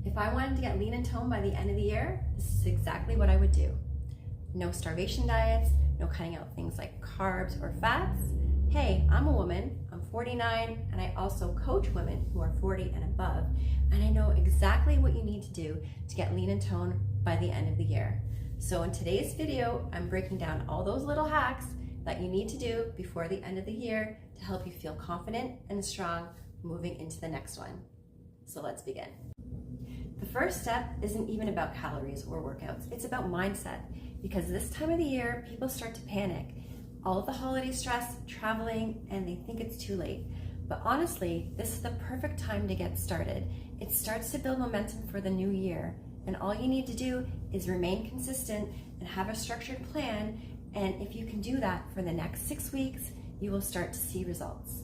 If I wanted to get lean and toned by the end of the year, this is exactly what I would do. No starvation diets, no cutting out things like carbs or fats. Hey, I'm a woman, I'm 49, and I also coach women who are 40 and above, and I know exactly what you need to do to get lean and toned by the end of the year. So in today's video, I'm breaking down all those little hacks that you need to do before the end of the year to help you feel confident and strong moving into the next one. So let's begin. The first step isn't even about calories or workouts, it's about mindset, because this time of the year, people start to panic. All of the holiday stress, traveling, and they think it's too late. But honestly, this is the perfect time to get started. It starts to build momentum for the new year, and all you need to do is remain consistent and have a structured plan, and if you can do that for the next 6 weeks, you will start to see results.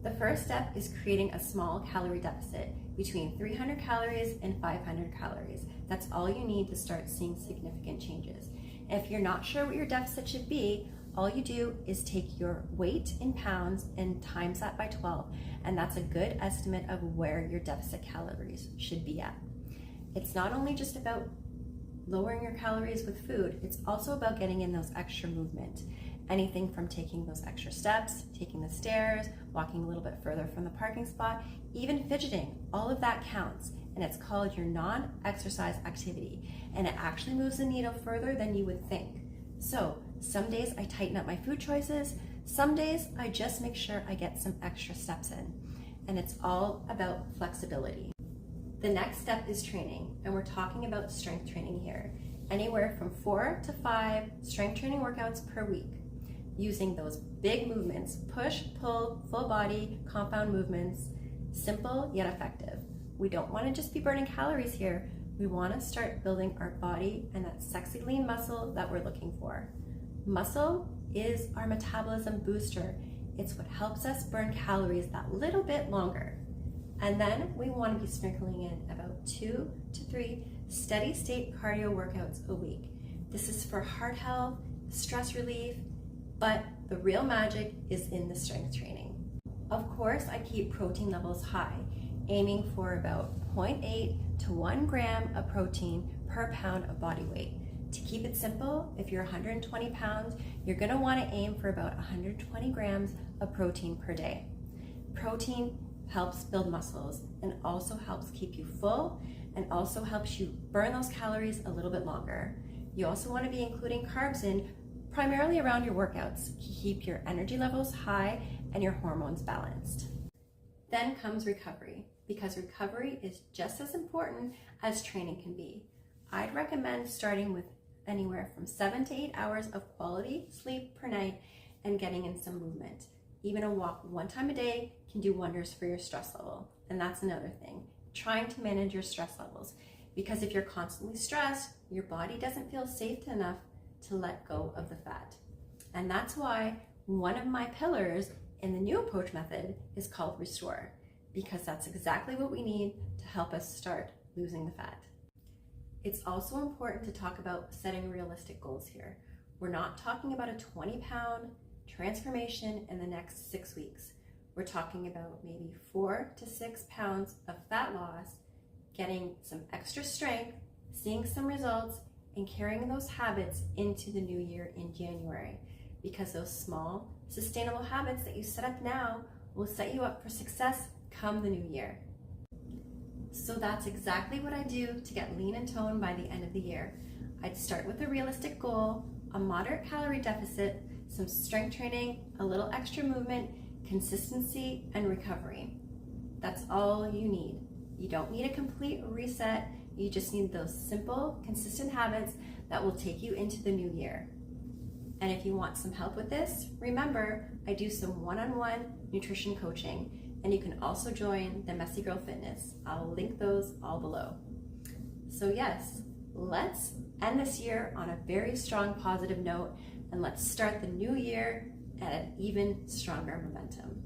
The first step is creating a small calorie deficit between 300 calories and 500 calories. That's all you need to start seeing significant changes. If you're not sure what your deficit should be, all you do is take your weight in pounds and times that by 12, and that's a good estimate of where your deficit calories should be at. It's not only just about lowering your calories with food, it's also about getting in those extra movement. Anything from taking those extra steps, taking the stairs, walking a little bit further from the parking spot, even fidgeting, all of that counts. And it's called your non-exercise activity. And it actually moves the needle further than you would think. So some days I tighten up my food choices, some days I just make sure I get some extra steps in. And it's all about flexibility. The next step is training, and we're talking about strength training here. Anywhere from 4 to 5 strength training workouts per week. Using those big movements, push, pull, full body, compound movements, simple yet effective. We don't want to just be burning calories here. We want to start building our body and that sexy lean muscle that we're looking for. Muscle is our metabolism booster. It's what helps us burn calories that little bit longer. And then we want to be sprinkling in about 2 to 3 steady state cardio workouts a week. This is for heart health, stress relief, but the real magic is in the strength training. Of course, I keep protein levels high, aiming for about 0.8 to 1 gram of protein per pound of body weight. To keep it simple, if you're 120 pounds, you're gonna wanna aim for about 120 grams of protein per day. Protein helps build muscles and also helps keep you full and also helps you burn those calories a little bit longer. You also wanna be including carbs in primarily around your workouts to keep your energy levels high and your hormones balanced. Then comes recovery, because recovery is just as important as training can be. I'd recommend starting with anywhere from 7 to 8 hours of quality sleep per night and getting in some movement. Even a walk 1 time a day can do wonders for your stress level. And that's another thing, trying to manage your stress levels. Because if you're constantly stressed, your body doesn't feel safe enough to let go of the fat. And that's why one of my pillars in the new approach method is called Restore, because that's exactly what we need to help us start losing the fat. It's also important to talk about setting realistic goals here. We're not talking about a 20-pound transformation in the next 6 weeks. We're talking about maybe 4 to 6 pounds of fat loss, getting some extra strength, seeing some results, and carrying those habits into the new year in January, because those small, sustainable habits that you set up now will set you up for success come the new year. So that's exactly what I do to get lean and toned by the end of the year. I'd start with a realistic goal, a moderate calorie deficit, some strength training, a little extra movement, consistency, and recovery. That's all you need. You don't need a complete reset. You just need those simple, consistent habits that will take you into the new year. And if you want some help with this, remember, I do some one-on-one nutrition coaching, and you can also join the Messy Girl Fitness. I'll link those all below. So yes, let's end this year on a very strong positive note, and let's start the new year at an even stronger momentum.